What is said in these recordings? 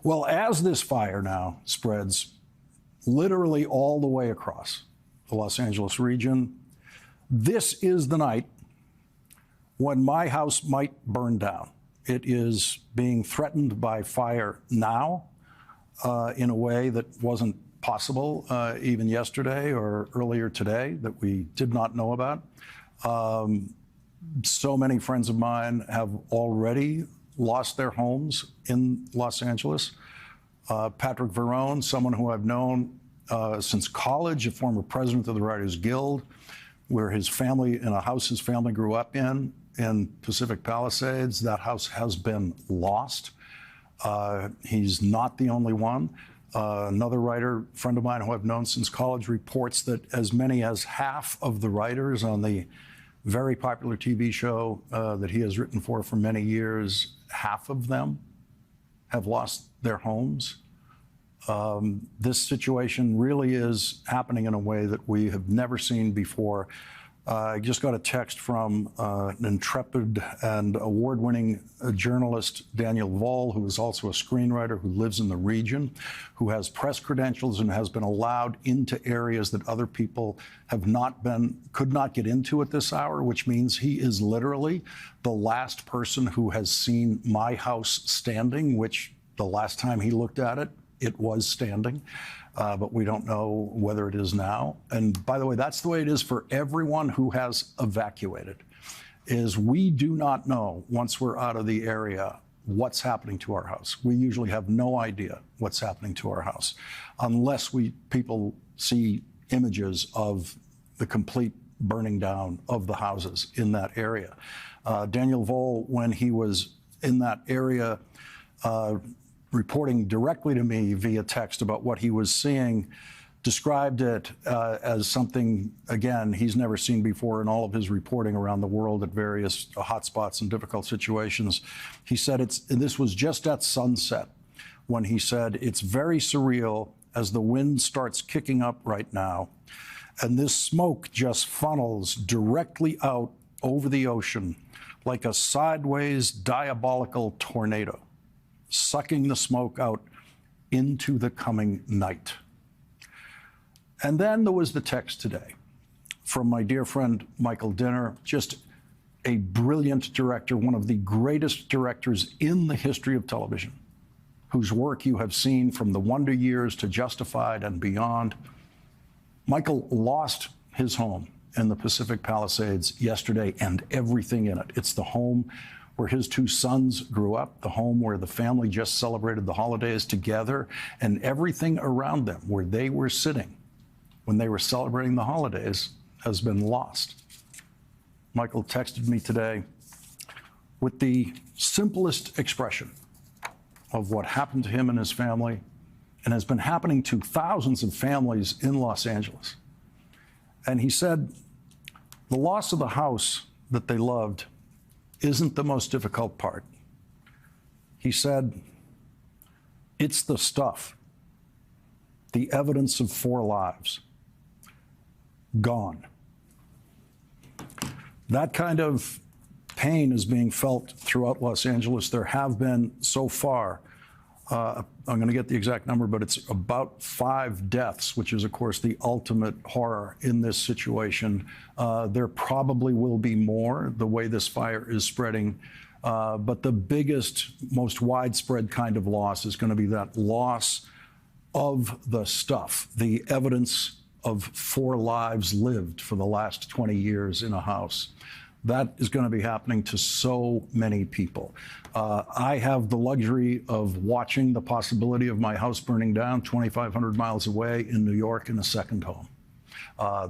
Well, as this fire now spreads literally all the way across the Los Angeles region, this is the night when my house might burn down. It is being threatened by fire now in a way that wasn't possible even yesterday or earlier today that we did not know about. So many friends of mine have already lost their homes in Los Angeles. Patrick Verrone, someone who I've known since college, a former president of the Writers Guild, where his family, in a house his family grew up in Pacific Palisades, that house has been lost. He's not the only one. Another writer, friend of mine who I've known since college, reports that as many as half of the writers on the very popular TV show that he has written for many years, half of them have lost their homes. This situation really is happening in a way that we have never seen before. I just got a text from an intrepid and award-winning journalist, Daniel Voll, who is also a screenwriter who lives in the region, who has press credentials and has been allowed into areas that other people could not get into at this hour, which means he is literally the last person who has seen my house standing, which the last time he looked at it, it was standing. But we don't know whether it is now. And by the way, that's the way it is for everyone who has evacuated, is we do not know, once we're out of the area, what's happening to our house. We usually have no idea what's happening to our house unless people see images of the complete burning down of the houses in that area. Daniel Voll, when he was in that area, reporting directly to me via text about what he was seeing, described it as something, again, he's never seen before in all of his reporting around the world at various hotspots and difficult situations. He said this was just at sunset when he said, it's very surreal as the wind starts kicking up right now, and this smoke just funnels directly out over the ocean like a sideways diabolical tornado, sucking the smoke out into the coming night. And then there was the text today from my dear friend Michael Dinner, just a brilliant director, one of the greatest directors in the history of television, whose work you have seen from The Wonder Years to Justified and beyond. Michael lost his home in the Pacific Palisades yesterday and everything in it. It's the home where his two sons grew up, the home where the family just celebrated the holidays together, and everything around them where they were sitting when they were celebrating the holidays has been lost. Michael texted me today with the simplest expression of what happened to him and his family and has been happening to thousands of families in Los Angeles. And he said, the loss of the house that they loved isn't the most difficult part. He said, it's the stuff, the evidence of 4 lives, gone. That kind of pain is being felt throughout Los Angeles. There have been so far, I'm going to get the exact number, but it's about 5 deaths, which is, of course, the ultimate horror in this situation. There probably will be more the way this fire is spreading. But the biggest, most widespread kind of loss is going to be that loss of the stuff, the evidence of 4 lives lived for the last 20 years in a house. That is going to be happening to so many people. I have the luxury of watching the possibility of my house burning down 2,500 miles away in New York in a second home.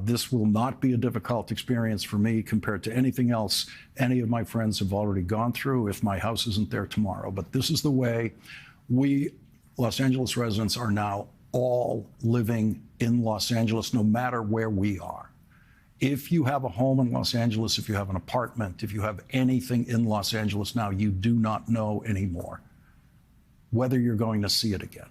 This will not be a difficult experience for me compared to anything else any of my friends have already gone through if my house isn't there tomorrow. But this is the way we Los Angeles residents are now all living in Los Angeles, no matter where we are. If you have a home in Los Angeles, if you have an apartment, if you have anything in Los Angeles now, you do not know anymore whether you're going to see it again.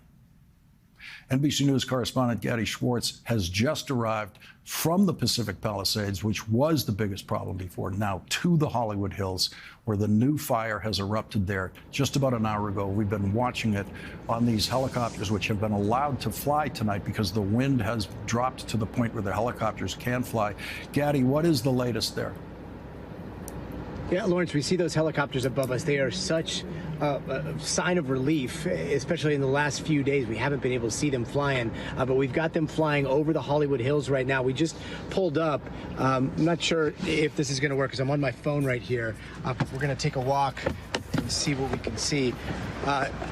NBC News correspondent Gadi Schwartz has just arrived from the Pacific Palisades, which was the biggest problem before, now to the Hollywood Hills, where the new fire has erupted there just about an hour ago. We've been watching it on these helicopters, which have been allowed to fly tonight because the wind has dropped to the point where the helicopters can fly. Gadi, what is the latest there? Yeah, Lawrence, we see those helicopters above us. They are such a sign of relief, especially in the last few days. We haven't been able to see them flying, but we've got them flying over the Hollywood Hills right now. We just pulled up. I'm not sure if this is going to work because I'm on my phone right here. We're going to take a walk and see what we can see.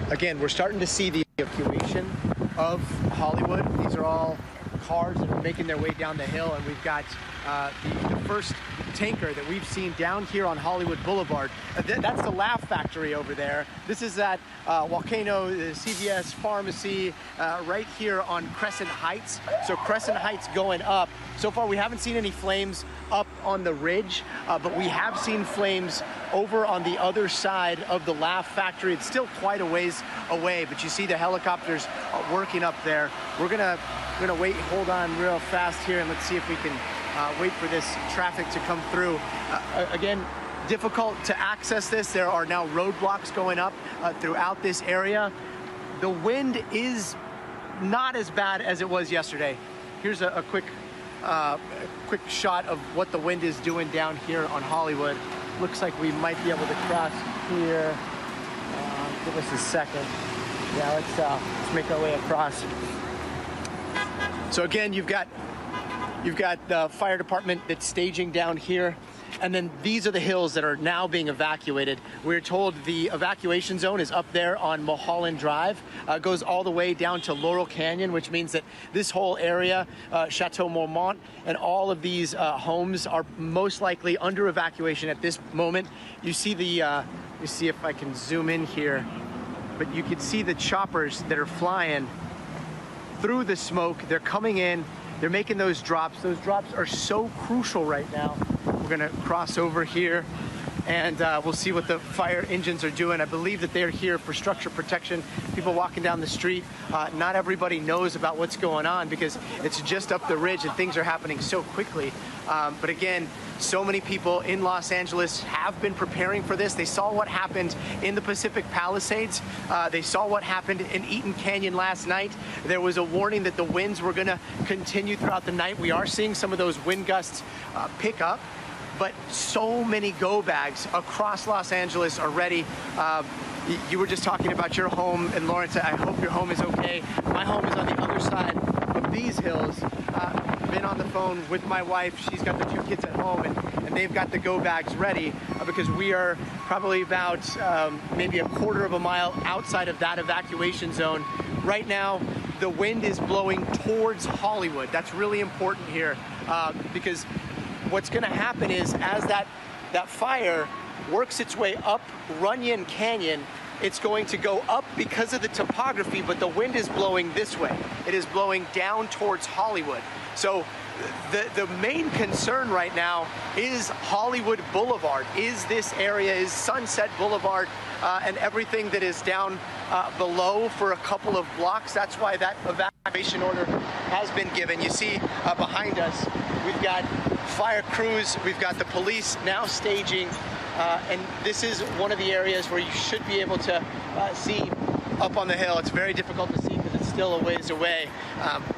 Again, we're starting to see the evacuation of Hollywood. These are all cars that are making their way down the hill, and we've got the first tanker that we've seen down here on Hollywood Boulevard. That's the Laugh Factory over there. This is at Volcano, the CVS Pharmacy, right here on Crescent Heights. So Crescent Heights going up. So far, we haven't seen any flames up on the ridge, but we have seen flames over on the other side of the Laugh Factory. It's still quite a ways away, but you see the helicopters working up there. We're gonna wait, hold on real fast here, and let's see if we can wait for this traffic to come through. Again, difficult to access this. There are now roadblocks going up throughout this area. The wind is not as bad as it was yesterday. Here's a quick shot of what the wind is doing down here on Hollywood. Looks like we might be able to cross here. Give us a second. Yeah, let's make our way across. So again, you've got the fire department that's staging down here, and then these are the hills that are now being evacuated. We're told the evacuation zone is up there on Mulholland Drive, goes all the way down to Laurel Canyon, which means that this whole area, Chateau Marmont, and all of these homes are most likely under evacuation at this moment. You see you see if I can zoom in here, but you can see the choppers that are flying through the smoke. They're coming in. They're making those drops. Those drops are so crucial right now. We're gonna cross over here, and we'll see what the fire engines are doing. I believe that they're here for structure protection. People walking down the street, not everybody knows about what's going on because it's just up the ridge and things are happening so quickly. But again, so many people in Los Angeles have been preparing for this. They saw what happened in the Pacific Palisades. They saw what happened in Eaton Canyon last night. There was a warning that the winds were gonna continue throughout the night. We are seeing some of those wind gusts pick up, but so many go bags across Los Angeles are ready. You were just talking about your home, and Lawrence, I hope your home is okay. My home is on the other side of these hills. Been on the phone with my wife. She's got the 2 kids at home, and they've got the go bags ready because we are probably about maybe a quarter of a mile outside of that evacuation zone. Right now, the wind is blowing towards Hollywood. That's really important here because what's going to happen is as that fire works its way up Runyon Canyon, it's going to go up because of the topography, but the wind is blowing this way. It is blowing down towards Hollywood. So the main concern right now is Hollywood Boulevard. Is this area, is Sunset Boulevard and everything that is down below for a couple of blocks. That's why that evacuation order has been given. You see behind us, we've got fire crews, we've got the police now staging, and this is one of the areas where you should be able to see up on the hill. It's very difficult to see because it's still a ways away,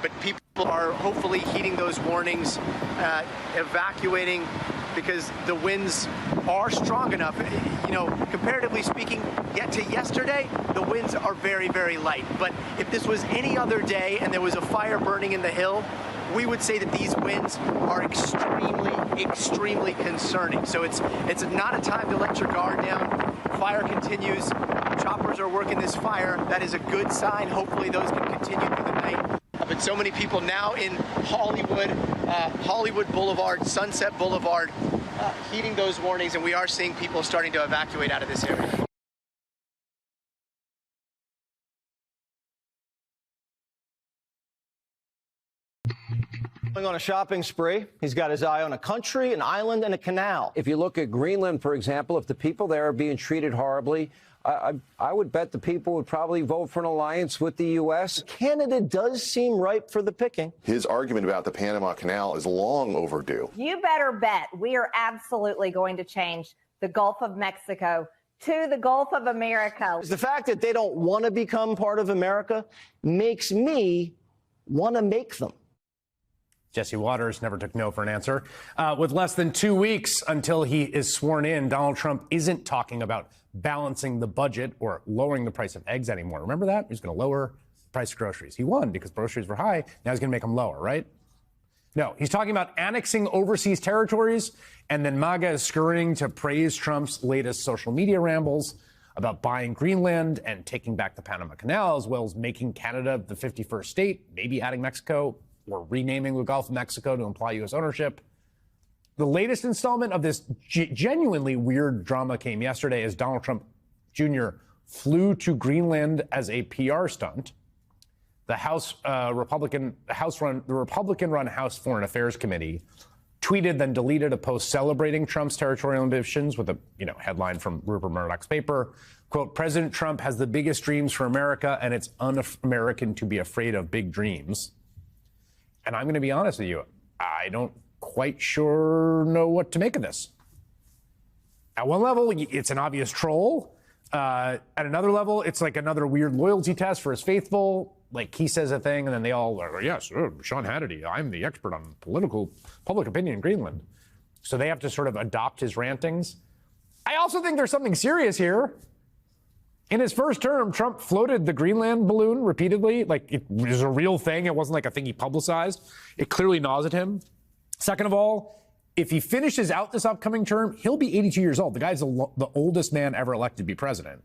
but people are hopefully heeding those warnings, evacuating because the winds are strong enough. You know, comparatively speaking, yet to yesterday, the winds are very, very light. But if this was any other day and there was a fire burning in the hill, we would say that these winds are extremely, extremely concerning. So it's not a time to let your guard down. Fire continues. Choppers are working this fire. That is a good sign. Hopefully those can continue through the night. But so many people now in Hollywood, Hollywood Boulevard, Sunset Boulevard, heeding those warnings, and we are seeing people starting to evacuate out of this area. Going on a shopping spree, he's got his eye on a country, an island, and a canal. If you look at Greenland, for example, if the people there are being treated horribly, I would bet the people would probably vote for an alliance with the U.S. Canada does seem ripe for the picking. His argument about the Panama Canal is long overdue. You better bet we are absolutely going to change the Gulf of Mexico to the Gulf of America. The fact that they don't want to become part of America makes me want to make them. Jesse Waters never took no for an answer. With less than 2 weeks until he is sworn in, Donald Trump isn't talking about balancing the budget or lowering the price of eggs anymore. Remember that? He's going to lower the price of groceries. He won because groceries were high. Now he's going to make them lower, right? No, he's talking about annexing overseas territories, and then MAGA is scurrying to praise Trump's latest social media rambles about buying Greenland and taking back the Panama Canal, as well as making Canada the 51st state, maybe adding Mexico or renaming the Gulf of Mexico to imply U.S. ownership. The latest installment of this genuinely weird drama came yesterday as Donald Trump Jr. flew to Greenland as a PR stunt. The Republican-run House Foreign Affairs Committee tweeted, then deleted a post celebrating Trump's territorial ambitions with a headline from Rupert Murdoch's paper. Quote, President Trump has the biggest dreams for America, and it's un-American to be afraid of big dreams. And I'm going to be honest with you, I don't quite sure know what to make of this. At one level, it's an obvious troll. At another level, it's like another weird loyalty test for his faithful. Like he says a thing and then they all are, yes, Sean Hannity, I'm the expert on public opinion in Greenland. So they have to sort of adopt his rantings. I also think there's something serious here. In his first term, Trump floated the Greenland balloon repeatedly. Like it was a real thing. It wasn't like a thing he publicized. It clearly gnaws at him. Second of all, if he finishes out this upcoming term, he'll be 82 years old. The guy's the oldest man ever elected to be president.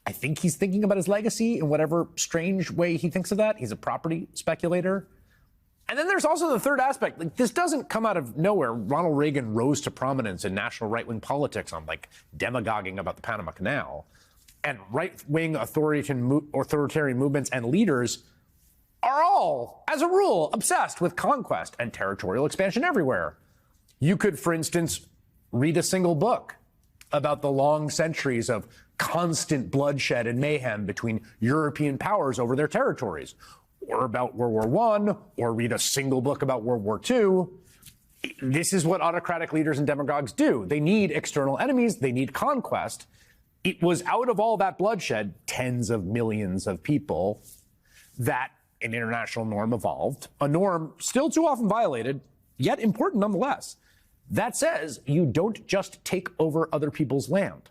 I think he's thinking about his legacy in whatever strange way he thinks of that. He's a property speculator. And then there's also the third aspect. Like, this doesn't come out of nowhere. Ronald Reagan rose to prominence in national right-wing politics on demagoguing about the Panama Canal. And right-wing authoritarian movements and leaders are all, as a rule, obsessed with conquest and territorial expansion everywhere. You could, for instance, read a single book about the long centuries of constant bloodshed and mayhem between European powers over their territories, or about World War I, or read a single book about World War II. This is what autocratic leaders and demagogues do. They need external enemies. They need conquest. It was out of all that bloodshed, tens of millions of people, that an international norm evolved, a norm still too often violated, yet important nonetheless, that says you don't just take over other people's land.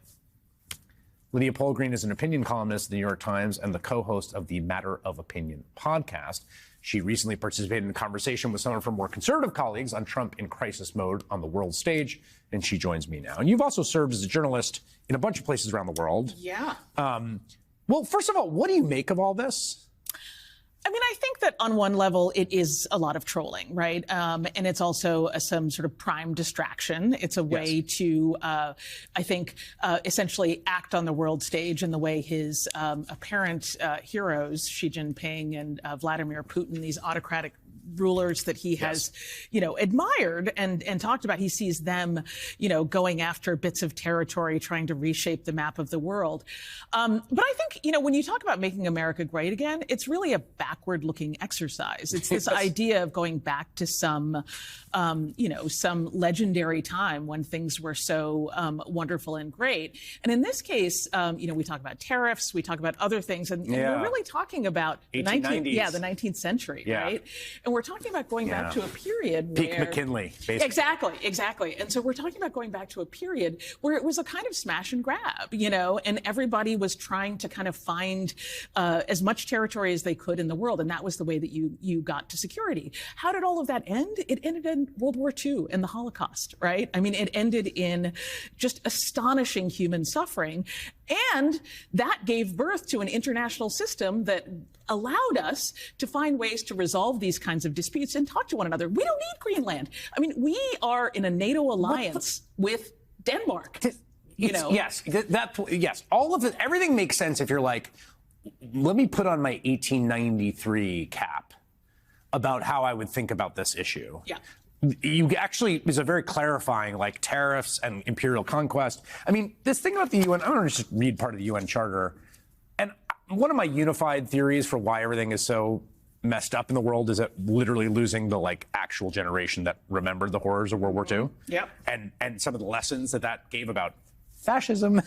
Lydia Polgreen is an opinion columnist at the New York Times and the co-host of the Matter of Opinion podcast. She recently participated in a conversation with some of her more conservative colleagues on Trump in crisis mode on the world stage, and she joins me now. And you've also served as a journalist in a bunch of places around the world. Yeah. Well, first of all, what do you make of all this? I mean, I think that on one level, it is a lot of trolling, right? And it's also some sort of prime distraction. It's a way to, I think, essentially act on the world stage in the way his apparent heroes, Xi Jinping and Vladimir Putin, these autocratic rulers that he has, admired and talked about. He sees them, going after bits of territory, trying to reshape the map of the world. But I think, when you talk about making America great again, it's really a backward-looking exercise. It's this idea of going back to some legendary time when things were so wonderful and great. And in this case, we talk about tariffs, we talk about other things, and we're really talking about the 19th century, right? And we're talking about going back to a period where... Peak McKinley, basically. Exactly. And so we're talking about going back to a period where it was a kind of smash and grab, and everybody was trying to kind of find as much territory as they could in the world. And that was the way that you got to security. How did all of that end? It ended in World War II and the Holocaust, right? I mean, it ended in just astonishing human suffering. And that gave birth to an international system that allowed us to find ways to resolve these kinds of disputes and talk to one another. We don't need Greenland. I mean, we are in a NATO alliance with Denmark. Yes, yes. All of it, everything makes sense if you're like, let me put on my 1893 cap about how I would think about this issue. Yeah. you actually is a very clarifying, like tariffs and imperial conquest. I mean, this thing about the UN, I'm going to just read part of the UN Charter. And one of my unified theories for why everything is so messed up in the world is that literally losing the like actual generation that remembered the horrors of World War II. Yep. And some of the lessons that gave about fascism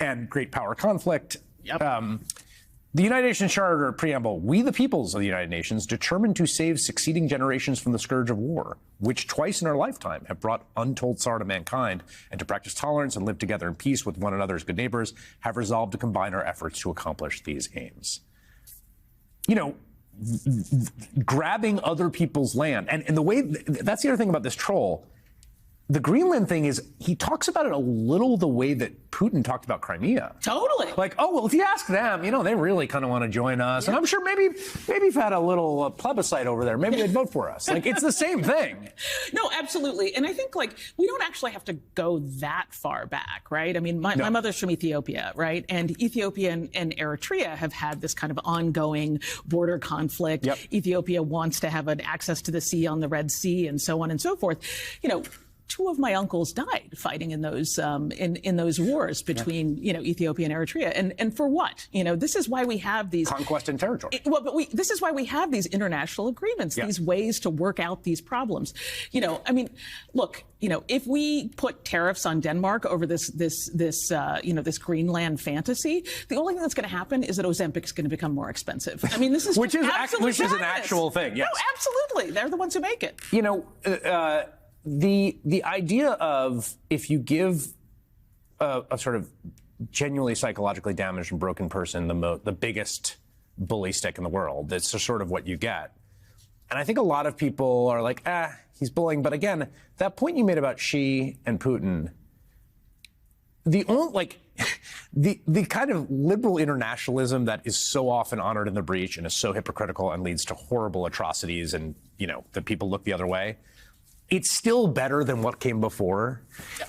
and great power conflict. Yep. The United Nations Charter Preamble, we the peoples of the United Nations, determined to save succeeding generations from the scourge of war, which twice in our lifetime have brought untold sorrow to mankind, and to practice tolerance and live together in peace with one another as good neighbors, have resolved to combine our efforts to accomplish these aims. You know, grabbing other people's land. And the way, that's the other thing about this troll. The Greenland thing is, he talks about it a little the way that Putin talked about Crimea. Totally. Like, oh, well, if you ask them, you know, they really kind of want to join us. Yeah. And I'm sure maybe if had a little plebiscite over there, maybe they'd vote for us. Like, it's the same thing. No, absolutely. And I think, like, we don't actually have to go that far back, right? I mean, my mother's from Ethiopia, right? And Ethiopia and Eritrea have had this kind of ongoing border conflict. Yep. Ethiopia wants to have an access to the sea on the Red Sea and so on and so forth. You know, two of my uncles died fighting in those in those wars between Ethiopia and Eritrea, and for what? You know, this is why we have these conquest and territory. This is why we have these international agreements, these ways to work out these problems. You know, I mean, look, you know, if we put tariffs on Denmark over this Greenland fantasy, the only thing that's going to happen is that Ozempic is going to become more expensive. I mean, this is which is an actual thing. Yes. No, absolutely, they're the ones who make it. You know. The idea of if you give a sort of genuinely psychologically damaged and broken person the biggest bully stick in the world, that's just sort of what you get. And I think a lot of people are like, he's bullying. But again, that point you made about Xi and Putin, the kind of liberal internationalism that is so often honored in the breach and is so hypocritical and leads to horrible atrocities and, you know, that people look the other way. It's still better than what came before.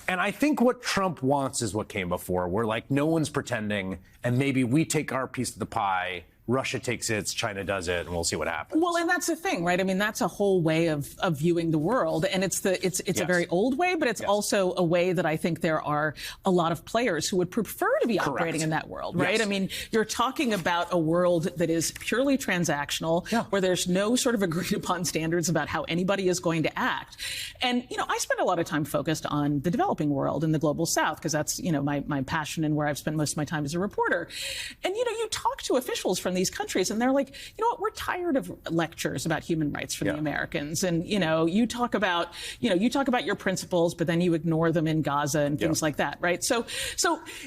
And I think what Trump wants is what came before, where like no one's pretending and maybe we take our piece of the pie, Russia takes its, China does it, and we'll see what happens. Well, and that's the thing, right? I mean, that's a whole way of viewing the world, and it's a very old way, but it's also a way that I think there are a lot of players who would prefer to be operating in that world, right? Yes. I mean, you're talking about a world that is purely transactional, where there's no sort of agreed upon standards about how anybody is going to act. And, you know, I spend a lot of time focused on the developing world and the global south, because that's, you know, my passion and where I've spent most of my time as a reporter. And, you know, you talk to officials from these countries and they're like, you know what, we're tired of lectures about human rights for the Americans. And, you know, you talk about your principles, but then you ignore them in Gaza and things like that, right? So,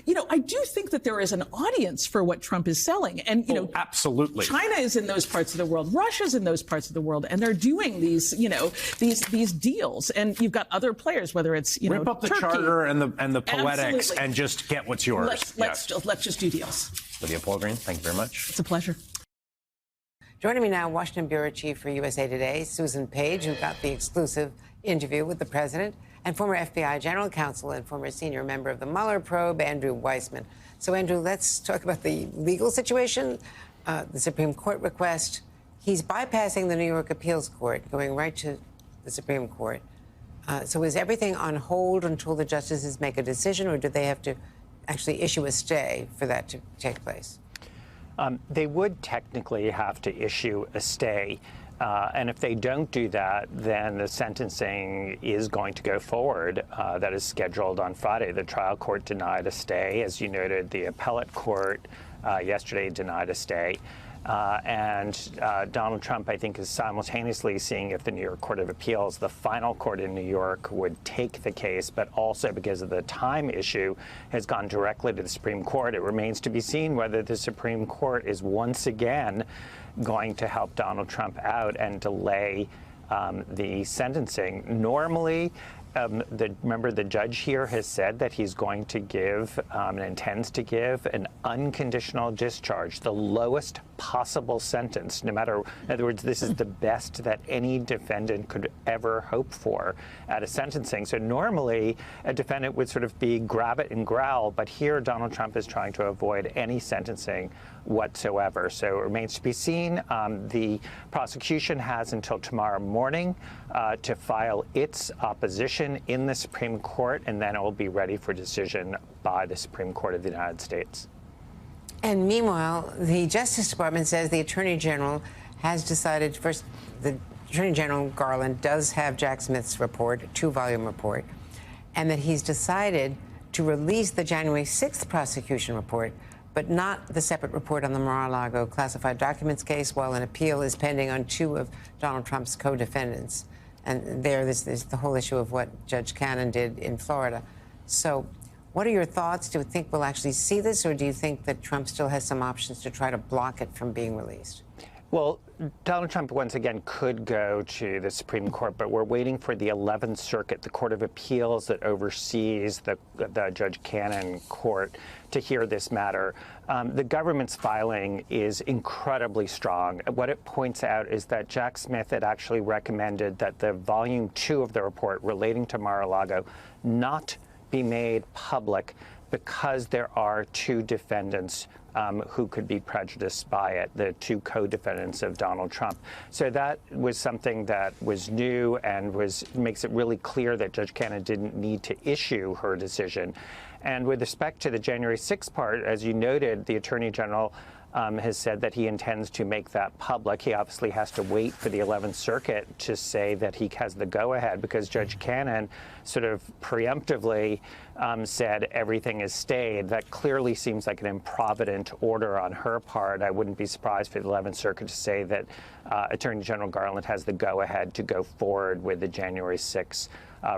you know, I do think that there is an audience for what Trump is selling. And, you know, absolutely. China is in those parts of the world. Russia's in those parts of the world. And they're doing these, you know, these deals. And you've got other players, whether it's, you know, rip up the Turkey. charter and the poetics and just get what's yours. Let's just do deals. Lydia Polgren, thank you very much. It's a pleasure. Joining me now, Washington Bureau Chief for USA Today, Susan Page, who got the exclusive interview with the president, and former FBI General Counsel and former senior member of the Mueller probe, Andrew Weissmann. So, Andrew, let's talk about the legal situation, the Supreme Court request. He's bypassing the New York Appeals Court, going right to the Supreme Court. So is everything on hold until the justices make a decision, or do they have to actually issue a stay for that to take place? They would technically have to issue a stay. And if they don't do that, then the sentencing is going to go forward. That is scheduled on Friday. The trial court denied a stay. As you noted, the appellate court yesterday denied a stay. And Donald Trump, I think, is simultaneously seeing if the New York Court of Appeals, the final court in New York, would take the case, but also because of the time issue, has gone directly to the Supreme Court. It remains to be seen whether the Supreme Court is once again going to help Donald Trump out and delay the sentencing. Normally, remember the judge here has said that he's going to give and intends to give an unconditional discharge, the lowest possible sentence, no matter, in other words, this is the best that any defendant could ever hope for at a sentencing. So normally a defendant would sort of be grab it and growl, but here Donald Trump is trying to avoid any sentencing whatsoever. So it remains to be seen. The prosecution has until tomorrow morning to file its opposition in the Supreme Court, and then it will be ready for decision by the Supreme Court of the United States. And meanwhile, the Justice Department says the Attorney General has decided, first, the Attorney General Garland does have Jack Smith's report, a 2-volume report, and that he's decided to release the January 6th prosecution report, but not the separate report on the Mar-a-Lago classified documents case, while an appeal is pending on 2 of Donald Trump's co-defendants. And there's the whole issue of what Judge Cannon did in Florida. So what are your thoughts? Do you think we'll actually see this, or do you think that Trump still has some options to try to block it from being released? Well, Donald Trump, once again, could go to the Supreme Court, but we're waiting for the 11th Circuit, the Court of Appeals that oversees the Judge Cannon court, to hear this matter. The government's filing is incredibly strong. What it points out is that Jack Smith had actually recommended that the Volume 2 of the report relating to Mar-a-Lago not be made public because there are 2 defendants who could be prejudiced by it, the 2 co-defendants of Donald Trump. So that was something that was new and makes it really clear that Judge Cannon didn't need to issue her decision. And with respect to the January 6th part, as you noted, the Attorney General has said that he intends to make that public. He obviously has to wait for the 11th Circuit to say that he has the go-ahead, because Judge Cannon sort of preemptively said everything is stayed. That clearly seems like an improvident order on her part. I wouldn't be surprised for the 11th Circuit to say that Attorney General Garland has the go-ahead to go forward with the January 6th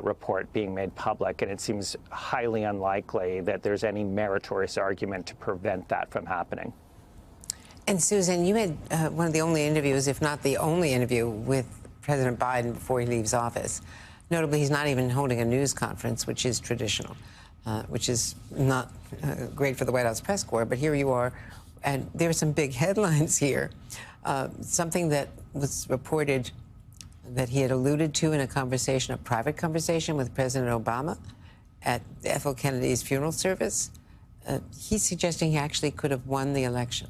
report being made public, and it seems highly unlikely that there's any meritorious argument to prevent that from happening. And Susan, you had one of the only interviews, if not the only interview, with President Biden before he leaves office. Notably, he's not even holding a news conference, which is traditional, which is not great for the White House press corps. But here you are, and there are some big headlines here. Something that was reported that he had alluded to in a conversation, a private conversation with President Obama at Ethel Kennedy's funeral service. He's suggesting he actually could have won the election.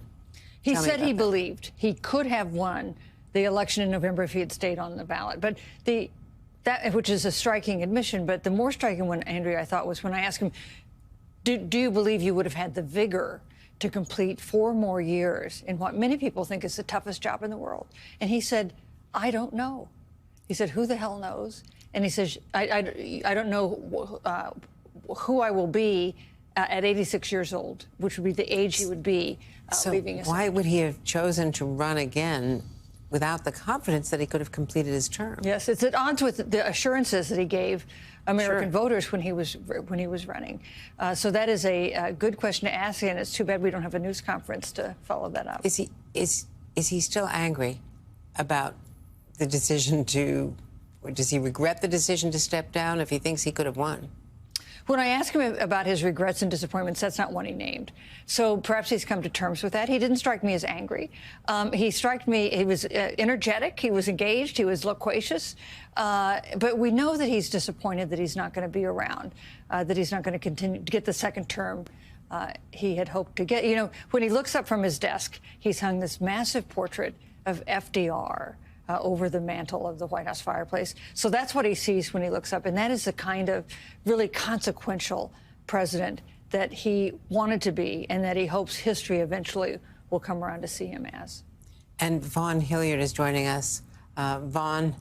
He said he believed he could have won the election in November if he had stayed on the ballot. But that, which is a striking admission, but the more striking one, Andrea, I thought, was when I asked him, do you believe you would have had the vigor to complete 4 more years in what many people think is the toughest job in the world? And he said, I don't know. He said, who the hell knows? And he says, I don't know who I will be at 86 years old, which would be the age he would be leaving us. Why would he have chosen to run again without the confidence that he could have completed his term? Yes, it's at odds with the assurances that he gave American voters when he was running. So that is a good question to ask, and it's too bad we don't have a news conference to follow that up. Is he still angry about the decision to, or does he regret the decision to step down if he thinks he could have won? When I asked him about his regrets and disappointments, that's not one he named. So perhaps he's come to terms with that. He didn't strike me as angry. He struck me, he was energetic, he was engaged, he was loquacious. But we know that he's disappointed that he's not going to be around, that he's not going to continue to get the second term he had hoped to get. You know, when he looks up from his desk, he's hung this massive portrait of FDR over the mantle of the White House fireplace. So that's what he sees when he looks up. And that is the kind of really consequential president that he wanted to be and that he hopes history eventually will come around to see him as. And Vaughn Hilliard is joining us. Vaughn,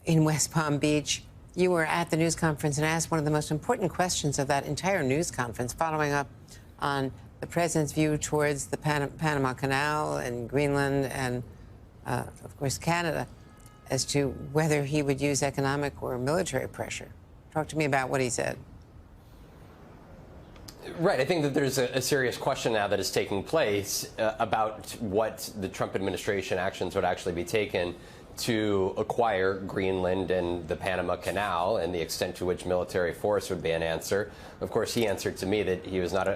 in West Palm Beach, you were at the news conference and asked one of the most important questions of that entire news conference, following up on the president's view towards the Panama Canal and Greenland and of course, Canada, as to whether he would use economic or military pressure. Talk to me about what he said. Right. I think that there's a serious question now that is taking place about what the Trump administration actions would actually be taken to acquire Greenland and the Panama Canal, and the extent to which military force would be an answer. Of course, he answered to me that he was not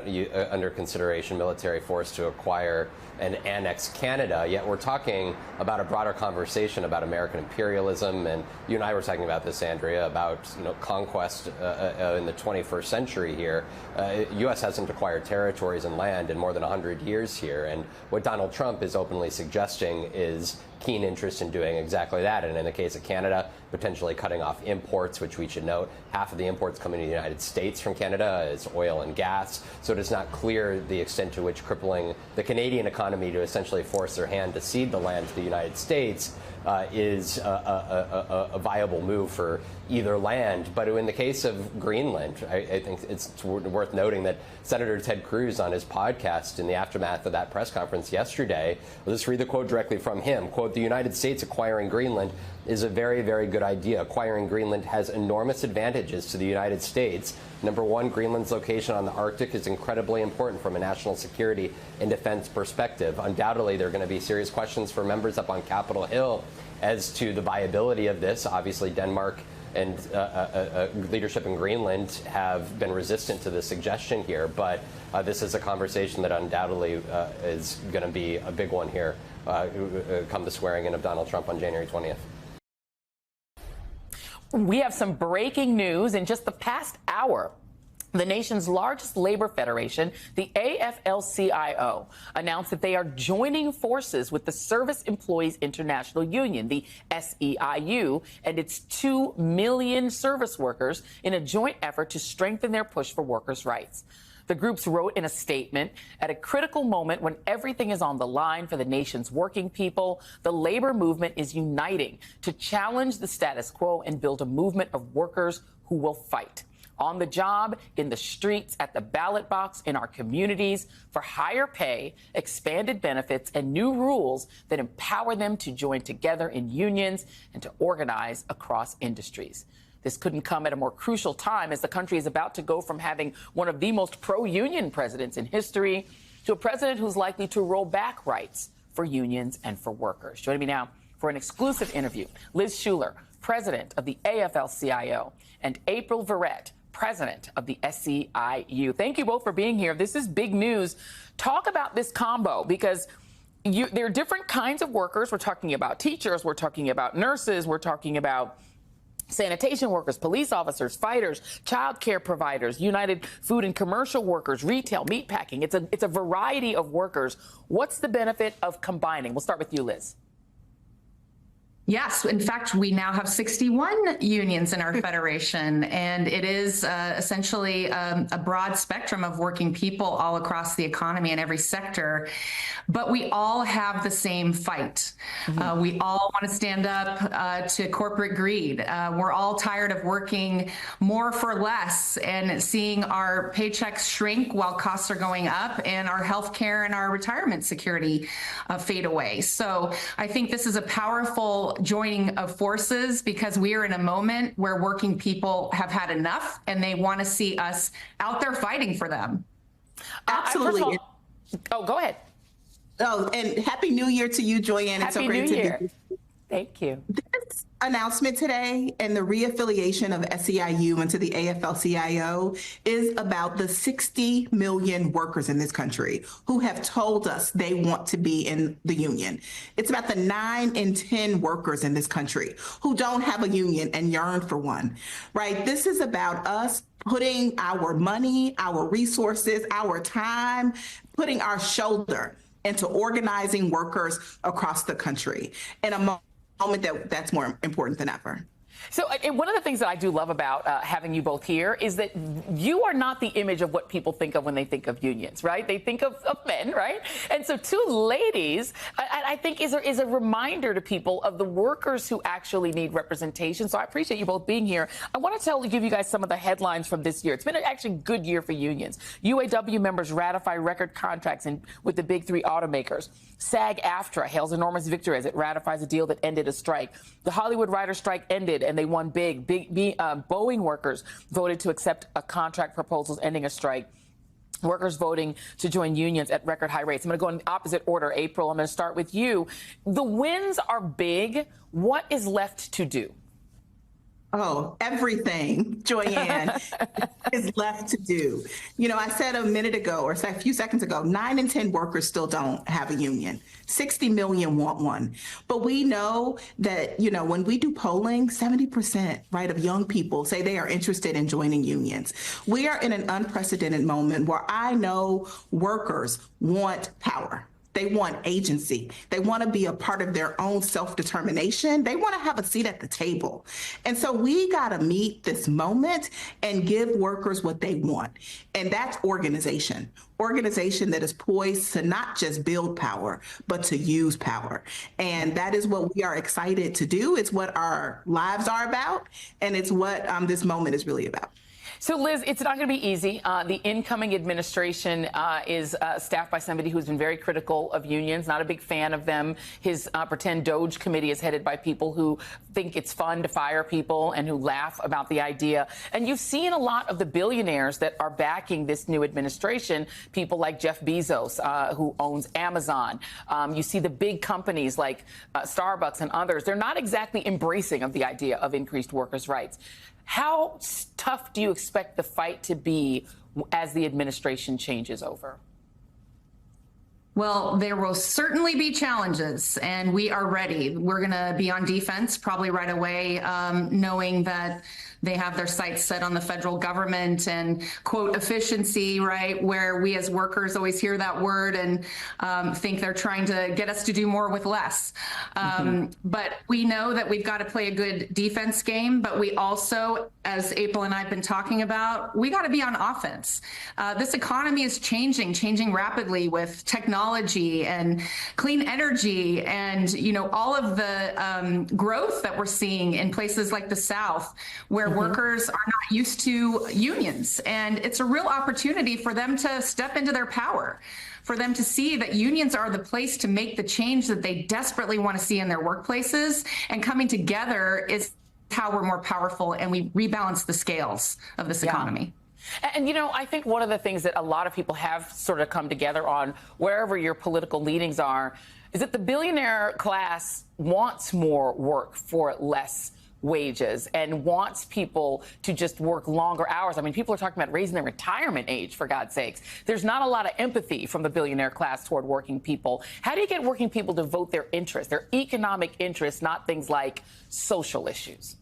under consideration military force to acquire and annex Canada, yet we're talking about a broader conversation about American imperialism, and you and I were talking about this, Andrea, about conquest in the 21st century here. U.S. hasn't acquired territories and land in more than 100 years here, and what Donald Trump is openly suggesting is keen interest in doing exactly that. And in the case of Canada, potentially cutting off imports, which we should note, half of the imports coming to the United States from Canada is oil and gas. So it is not clear the extent to which crippling the Canadian economy to essentially force their hand to cede the land to the United States is a viable move for either land. But in the case of Greenland, I think it's worth noting that Senator Ted Cruz on his podcast in the aftermath of that press conference yesterday, I'll just read the quote directly from him, quote, "The United States acquiring Greenland is a very, very good idea. Acquiring Greenland has enormous advantages to the United States. Number one, Greenland's location on the Arctic is incredibly important from a national security and defense perspective. Undoubtedly, there are going to be serious questions for members up on Capitol Hill as to the viability of this. Obviously, Denmark and leadership in Greenland have been resistant to the suggestion here, but this is a conversation that undoubtedly is going to be a big one here come the swearing in of Donald Trump on January 20th. We have some breaking news in just the past hour. The nation's largest labor federation, the AFL-CIO, announced that they are joining forces with the Service Employees International Union, the SEIU, and its 2 million service workers in a joint effort to strengthen their push for workers' rights. The groups wrote in a statement, "At a critical moment when everything is on the line for the nation's working people, the labor movement is uniting to challenge the status quo and build a movement of workers who will fight. On the job, in the streets, at the ballot box, in our communities, for higher pay, expanded benefits, and new rules that empower them to join together in unions and to organize across industries." This couldn't come at a more crucial time as the country is about to go from having one of the most pro-union presidents in history to a president who's likely to roll back rights for unions and for workers. Joining me now for an exclusive interview, Liz Shuler, president of the AFL-CIO, and April Verrett, president of the SEIU. Thank you both for being here. This is big news. Talk about this combo, because there are different kinds of workers. We're talking about teachers, we're talking about nurses, we're talking about sanitation workers, police officers, fighters, child care providers, United Food and Commercial workers, retail, meatpacking. It's a variety of workers. What's the benefit of combining? We'll start with you, Liz. Yes, in fact, we now have 61 unions in our federation, and it is essentially a broad spectrum of working people all across the economy in every sector. But we all have the same fight. We all want to stand up to corporate greed. We're all tired of working more for less and seeing our paychecks shrink while costs are going up and our health care and our retirement security fade away. So I think this is a powerful joining of forces, because we are in a moment where working people have had enough and they want to see us out there fighting for them. Absolutely. Oh, go ahead. Oh, and Happy New Year to you, Joyanne. It's so great to be here. Thank you. This announcement today and the reaffiliation of SEIU into the AFL-CIO is about the 60 million workers in this country who have told us they want to be in the union. It's about the 9 in 10 workers in this country who don't have a union and yearn for one, right? This is about us putting our money, our resources, our time, putting our shoulder into organizing workers across the country in a moment that's more important than ever. So one of the things that I do love about having you both here is that you are not the image of what people think of when they think of unions, right? They think of men, right? And so 2 ladies, I think, is a reminder to people of the workers who actually need representation. So I appreciate you both being here. I want to give you guys some of the headlines from this year. It's been actually a good year for unions. UAW members ratify record contracts with the big 3 automakers. SAG-AFTRA hails enormous victory as it ratifies a deal that ended a strike. The Hollywood writers' strike ended, and they won big. Boeing workers voted to accept a contract proposals ending a strike. Workers voting to join unions at record high rates. I'm going to go in the opposite order. April, I'm going to start with you. The wins are big. What is left to do? Oh, everything, Joyanne, is left to do. You know, I said a minute ago or a few seconds ago, 9 in 10 workers still don't have a union. 60 million want one. But we know that, you know, when we do polling, 70%, right, of young people say they are interested in joining unions. We are in an unprecedented moment where I know workers want power. They want agency. They want to be a part of their own self-determination. They want to have a seat at the table. And so we got to meet this moment and give workers what they want. And that's organization. Organization that is poised to not just build power, but to use power. And that is what we are excited to do. It's what our lives are about. And it's what this moment is really about. So, Liz, it's not going to be easy. The incoming administration is staffed by somebody who's been very critical of unions, not a big fan of them. His pretend Doge committee is headed by people who think it's fun to fire people and who laugh about the idea. And you've seen a lot of the billionaires that are backing this new administration, people like Jeff Bezos, who owns Amazon. You see the big companies like Starbucks and others. They're not exactly embracing of the idea of increased workers' rights. How tough do you expect the fight to be as the administration changes over? Well, there will certainly be challenges, and we are ready. We're going to be on defense probably right away, knowing that they have their sights set on the federal government and, quote, efficiency, right, where we as workers always hear that word and think they're trying to get us to do more with less. But we know that we've got to play a good defense game, but we also, as April and I have been talking about, we got to be on offense. This economy is changing rapidly with technology and clean energy and, you know, all of the growth that we're seeing in places like the South, where workers are not used to unions. And it's a real opportunity for them to step into their power, for them to see that unions are the place to make the change that they desperately want to see in their workplaces. And coming together is how we're more powerful and we rebalance the scales of this economy. And, you know, I think one of the things that a lot of people have sort of come together on, wherever your political leanings are, is that the billionaire class wants more work for less wages and wants people to just work longer hours. I mean, people are talking about raising their retirement age, for God's sakes. There's not a lot of empathy from the billionaire class toward working people. How do you get working people to vote their interests, their economic interests, not things like social issues?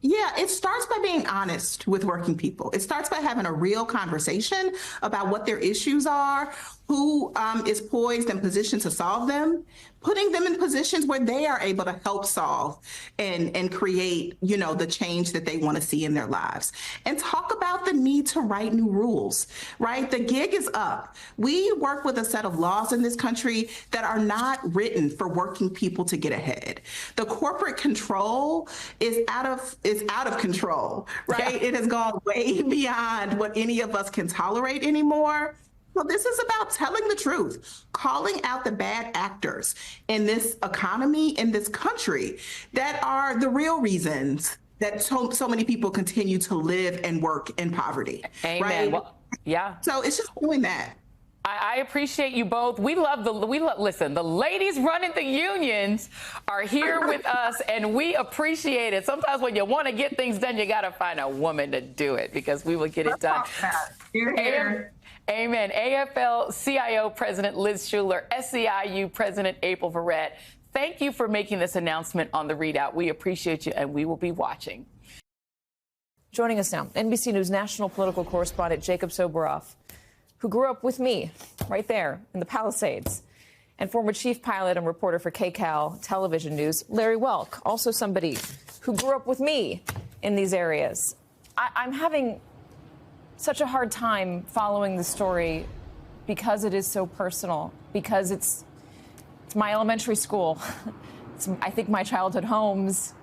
Yeah, it starts by being honest with working people. It starts by having a real conversation about what their issues are, who is poised and positioned to solve them, putting them in positions where they are able to help solve and create, you know, the change that they want to see in their lives. And talk about the need to write new rules, right? The gig is up. We work with a set of laws in this country that are not written for working people to get ahead. The corporate control is out of control, right? Yeah. It has gone way beyond what any of us can tolerate anymore. Well, this is about telling the truth, calling out the bad actors in this economy, in this country, that are the real reasons that so many people continue to live and work in poverty. Amen. Right? Well, yeah. So it's just doing that. I appreciate you both. Listen, the ladies running the unions are here with us, and we appreciate it. Sometimes when you want to get things done, you got to find a woman to do it, because we will get it done. You're here. Amen. AFL-CIO President Liz Shuler, SEIU President April Verrett, thank you for making this announcement on The ReidOut. We appreciate you, and we will be watching. Joining us now, NBC News national political correspondent Jacob Soboroff, who grew up with me right there in the Palisades, and former chief pilot and reporter for KCAL Television News, Larry Welk, also somebody who grew up with me in these areas. I'm having such a hard time following the story because it is so personal, because it's my elementary school. It's, I think, my childhood homes.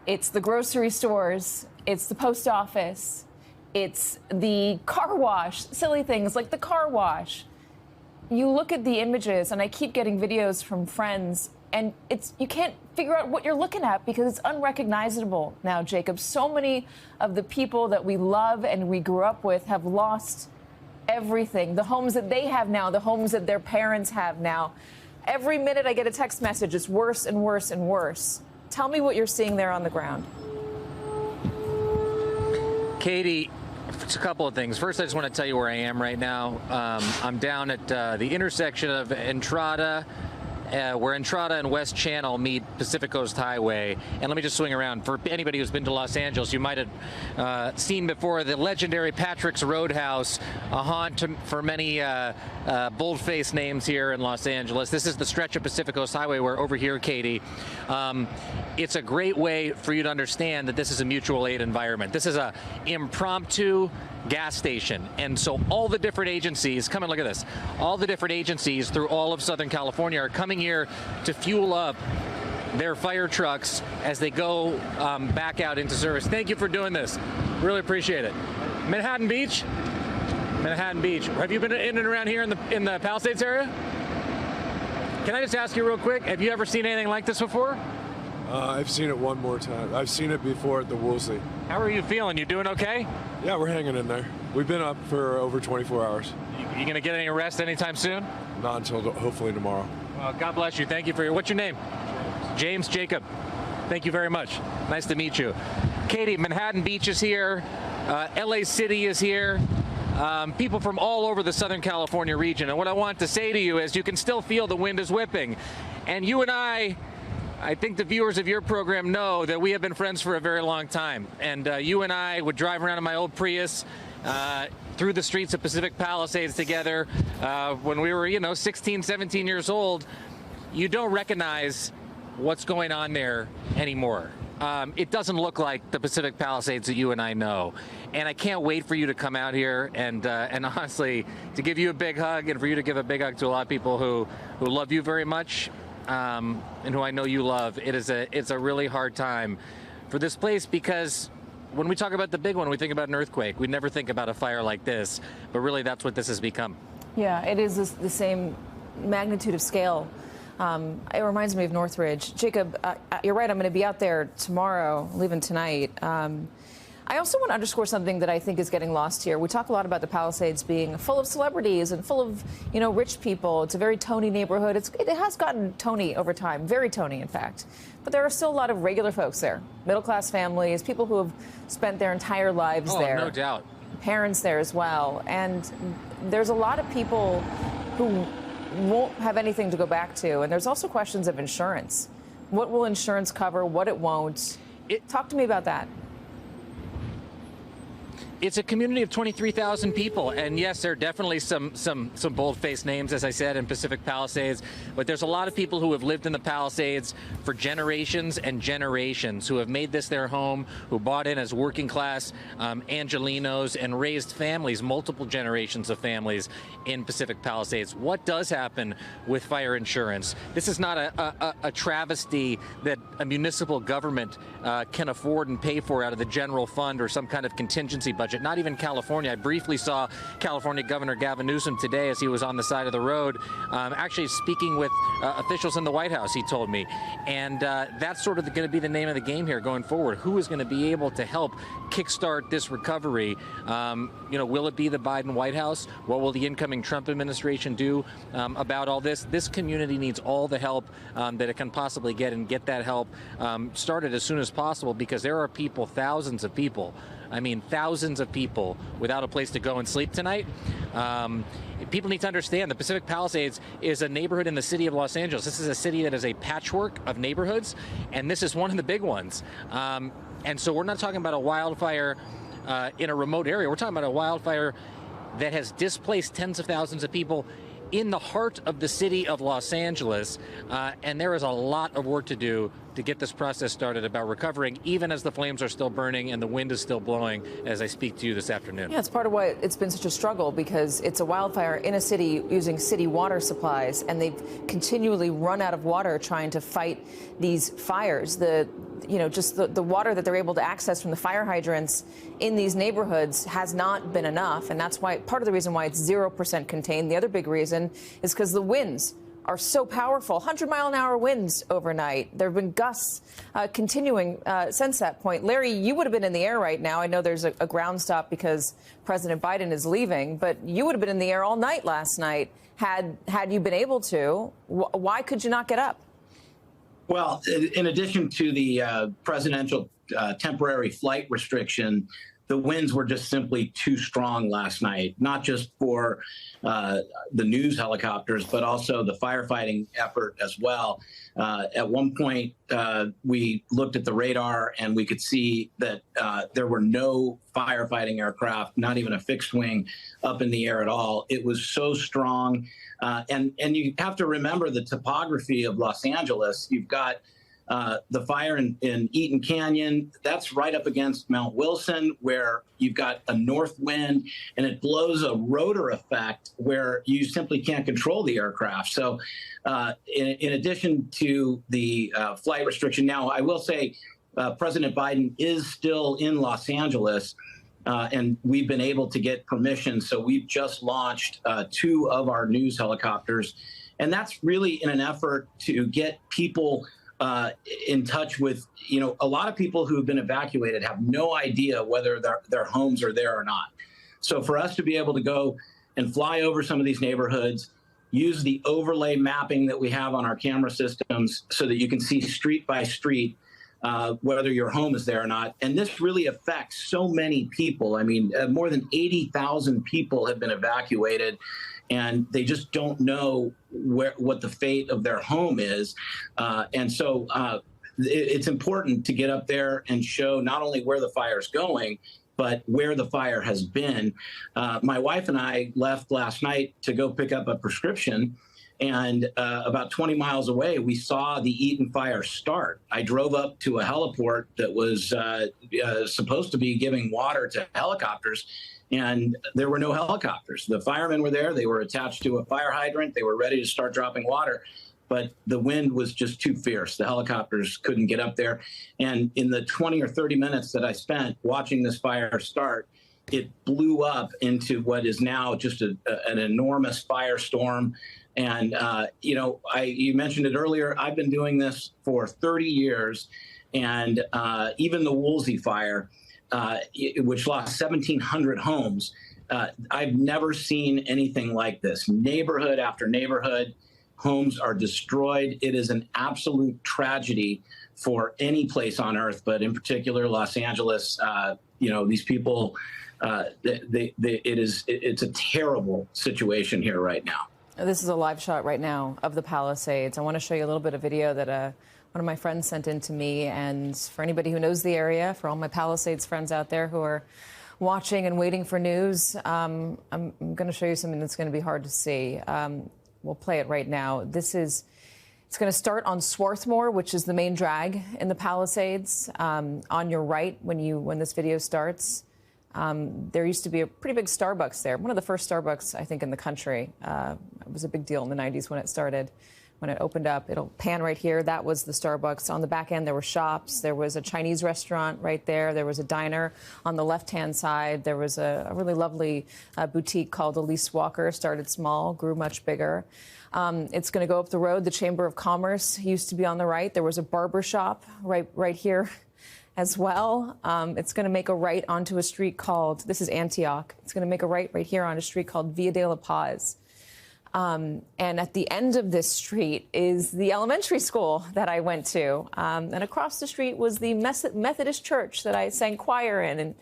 It's the grocery stores. It's the post office. It's the car wash, silly things like the car wash. You look at the images, and I keep getting videos from friends, and you can't figure out what you're looking at because it's unrecognizable now, Jacob. So many of the people that we love and we grew up with have lost everything. The homes that they have now, the homes that their parents have now. Every minute I get a text message, it's worse and worse and worse. Tell me what you're seeing there on the ground. Katie, it's a couple of things. First, I just want to tell you where I am right now. I'm down at the intersection of Entrada, where Entrada and West Channel meet Pacific Coast Highway. And let me just swing around. For anybody who's been to Los Angeles, you might have seen before the legendary Patrick's Roadhouse, a haunt for many bold-faced names here in Los Angeles. This is the stretch of Pacific Coast Highway where over here, Katie, it's a great way for you to understand that this is a mutual aid environment. This is a impromptu gas station. And so all the different agencies, come and look at this, all the different agencies through all of Southern California are coming here to fuel up their fire trucks as they go back out into service. Thank you for doing this. Really appreciate it. Manhattan Beach. Manhattan Beach. Have you been in and around here in the Palisades area? Can I just ask you real quick, have you ever seen anything like this before? I've seen it one more time. I've seen it before at the Woolsey. How are you feeling? You doing okay? Yeah, we're hanging in there. We've been up for over 24 hours. You gonna get any rest anytime soon? Not until hopefully tomorrow. Well, God bless you. Thank you for what's your name? James Jacob. Thank you very much. Nice to meet you. Katie, Manhattan Beach is here. LA City is here. People from all over the Southern California region. And what I want to say to you is you can still feel the wind is whipping. And you and I think the viewers of your program know that we have been friends for a very long time. And you and I would drive around in my old Prius through the streets of Pacific Palisades together when we were, 16, 17 years old. You don't recognize what's going on there anymore. It doesn't look like the Pacific Palisades that you and I know. And I can't wait for you to come out here and honestly, to give you a big hug and for you to give a big hug to a lot of people who love you very much. And who I know you love. It's a really hard time for this place because when we talk about the big one, we think about an earthquake. We never think about a fire like this, but really that's what this has become. Yeah, it is the same magnitude of scale. It reminds me of Northridge. Jacob, you're right, I'm going to be out there tomorrow, leaving tonight. I also want to underscore something that I think is getting lost here. We talk a lot about the Palisades being full of celebrities and full of, rich people. It's a very Tony neighborhood. It has gotten Tony over time, very Tony, in fact. But there are still a lot of regular folks there, middle-class families, people who have spent their entire lives there. Oh, no doubt. Parents there as well. And there's a lot of people who won't have anything to go back to. And there's also questions of insurance. What will insurance cover, what it won't? Talk to me about that. It's a community of 23,000 people, and yes, there are definitely some bold-faced names, as I said, in Pacific Palisades, but there's a lot of people who have lived in the Palisades for generations and generations, who have made this their home, who bought in as working-class Angelenos and raised families, multiple generations of families in Pacific Palisades. What does happen with fire insurance? This is not a travesty that a municipal government can afford and pay for out of the general fund or some kind of contingency budget. Not even California. I briefly saw California Governor Gavin Newsom today as he was on the side of the road, actually speaking with officials in the White House, he told me. And that's sort of going to be the name of the game here going forward. Who is going to be able to help kickstart this recovery? Will it be the Biden White House? What will the incoming Trump administration do about all this? This community needs all the help that it can possibly get, and get that help started as soon as possible, because there are people, thousands of people, thousands of people without a place to go and sleep tonight. People need to understand the Pacific Palisades is a neighborhood in the city of Los Angeles. This is a city that is a patchwork of neighborhoods, and this is one of the big ones. And so we're not talking about a wildfire in a remote area. We're talking about a wildfire that has displaced tens of thousands of people in the heart of the city of Los Angeles. And there is a lot of work to do to get this process started about recovering, even as the flames are still burning and the wind is still blowing as I speak to you this afternoon. Yeah, it's part of why it's been such a struggle, because it's a wildfire in a city using city water supplies, and they've continually run out of water trying to fight these fires. The water that they're able to access from the fire hydrants in these neighborhoods has not been enough, and that's why part of the reason why it's 0% contained. The other big reason is because the winds are so powerful. 100-mile-an-hour winds overnight. There have been gusts continuing since that point. Larry, you would have been in the air right now. I know there's a ground stop because President Biden is leaving, but you would have been in the air all night last night had you been able to. Why could you not get up? Well, in addition to the presidential temporary flight restriction, the winds were just simply too strong last night, not just for the news helicopters, but also the firefighting effort as well. At one point, we looked at the radar and we could see that there were no firefighting aircraft, not even a fixed wing up in the air at all. It was so strong. And you have to remember the topography of Los Angeles. You've got the fire in Eaton Canyon, that's right up against Mount Wilson, where you've got a north wind and it blows a rotor effect where you simply can't control the aircraft. So in addition to the flight restriction, now I will say President Biden is still in Los Angeles. And we've been able to get permission. So we've just launched 2 of our news helicopters. And that's really in an effort to get people in touch with, a lot of people who have been evacuated have no idea whether their homes are there or not. So for us to be able to go and fly over some of these neighborhoods, use the overlay mapping that we have on our camera systems so that you can see street by street whether your home is there or not. And this really affects so many people. I mean, more than 80,000 people have been evacuated, and they just don't know what the fate of their home is. And so it's important to get up there and show not only where the fire is going, but where the fire has been. My wife and I left last night to go pick up a prescription. And about 20 miles away, we saw the Eaton fire start. I drove up to a heliport that was supposed to be giving water to helicopters, and there were no helicopters. The firemen were there. They were attached to a fire hydrant. They were ready to start dropping water, but the wind was just too fierce. The helicopters couldn't get up there. And in the 20 or 30 minutes that I spent watching this fire start, it blew up into what is now just an enormous firestorm. And, you mentioned it earlier, I've been doing this for 30 years. And even the Woolsey fire, which lost 1,700 homes, I've never seen anything like this. Neighborhood after neighborhood, homes are destroyed. It is an absolute tragedy for any place on earth, but in particular, Los Angeles. These people, it's a terrible situation here right now. This is a live shot right now of the Palisades. I want to show you a little bit of video that one of my friends sent in to me. And for anybody who knows the area, for all my Palisades friends out there who are watching and waiting for news, I'm going to show you something that's going to be hard to see. We'll play it right now. It's going to start on Swarthmore, which is the main drag in the Palisades. On your right, when this video starts, there used to be a pretty big Starbucks there. One of the first Starbucks, I think, in the country. It was a big deal in the 90s when it started. When it opened up, it'll pan right here. That was the Starbucks. On the back end, there were shops. There was a Chinese restaurant right there. There was a diner on the left-hand side. There was a really lovely boutique called Elise Walker. Started small, grew much bigger. It's going to go up the road. The Chamber of Commerce used to be on the right. There was a barber shop right here as well. It's going to make a right onto a street called, this is Antioch. It's going to make a right here on a street called Via de la Paz. And at the end of this street is the elementary school that I went to. And across the street was the Methodist church that I sang choir in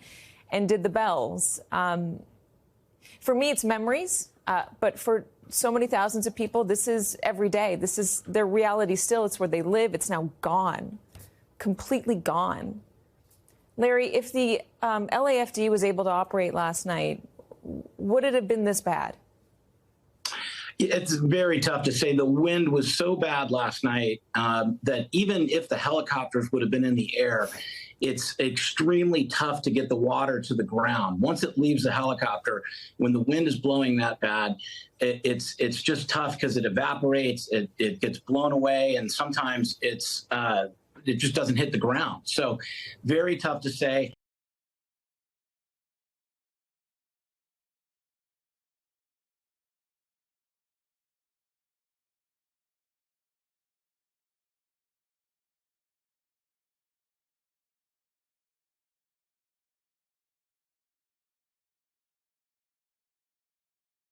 and did the bells. For me, it's memories. But for so many thousands of people, this is every day. This is their reality still. It's where they live. It's now gone, completely gone. Larry, if the LAFD was able to operate last night, would it have been this bad? It's very tough to say. The wind was so bad last night that even if the helicopters would have been in the air, it's extremely tough to get the water to the ground. Once it leaves the helicopter, when the wind is blowing that bad, it's just tough because it evaporates, it gets blown away, and sometimes it just doesn't hit the ground. So very tough to say.